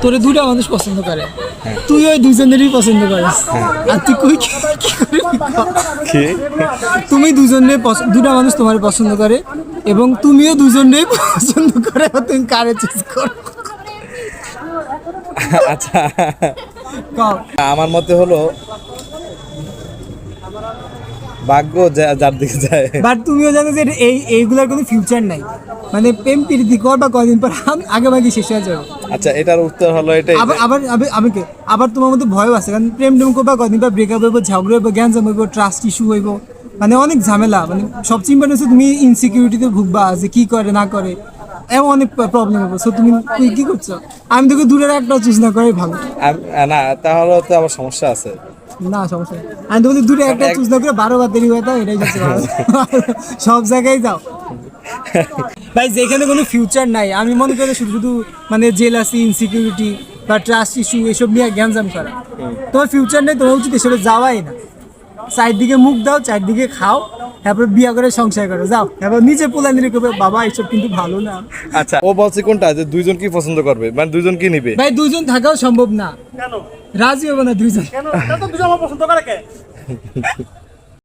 তোরে দুটা মানুষ পছন্দ করে, তুই ওই দুজনেরই পছন্দ করিস, আর তুই কই কি করবি? তুমি দুজনে দুটা মানুষ তোমার পছন্দ করে এবং তুমিও দুজনেই পছন্দ করে, তুমি কারে চুজ করো? আচ্ছা, কও। আমার মতে হলো ভাগ্য যার দিকে যায়। বাট তুমিও জানো যে এইগুলোর কোনো ফিউচার নাই, মানে প্রেম প্রীতি কর বা কদিন পর আগে ভাগে শেষ হয়ে যাবে। আচ্ছা, এটার উত্তর হলো এটাই। আবার আবার আবার তোমার মধ্যে ভয়ও আছে, কারণ প্রেম টেম করবা কদিন পর ব্রেকআপ হইব, ঝগড়া হইব, গ্যাঞ্জাম হইব, ট্রাস্ট ইস্যু হইব, মানে অনেক ঝামেলা। মানে সবচেয়ে ইম্পর্টেন্ট হচ্ছে তুমি ইনসিকিউরিটিতে ভুগবা, যে কি করে না করে, এমন অনেক প্রবলেম হবে। সো তুমি কি করছো? আমি তোকে দূরের একটা চুজ না করাই ভালো। না, তাহলে তো আবার সমস্যা আছে। না সমস্যা নেই, আমি তোকে দূরে একটা চুজ না করে 12 বার দেরি হয়ে যাও, এটাই হচ্ছে ভালো। সব জায়গায় যাও ভাই, যেখানে কোনো ফিউচার নাই। আমি মনে করি শুধু শুধু মানে জেলাসি, ইনসিকিউরিটি বা ট্রাস্ট ইস্যু এসব নিয়ে গ্যাঞ্জাম করা। তোমার ফিউচার নেই, তোমার উচিত এসবে যাওয়াই না। চারদিকে মুখ দাও, চারদিকে খাও, তারপর বিয়া করে সংসার করো, যাও। তারপর নিচে পোলানিরে করবে, বাবা এসব কিন্তু ভালো না। আচ্ছা, ও বলছে কোনটা, যে দুইজন কি পছন্দ করবে, মানে দুইজন কি নিবে? ভাই দুইজন থাকাও সম্ভব না, রাজি হবে না দুইজন। কেন? দুজন আমার পছন্দ করে কে?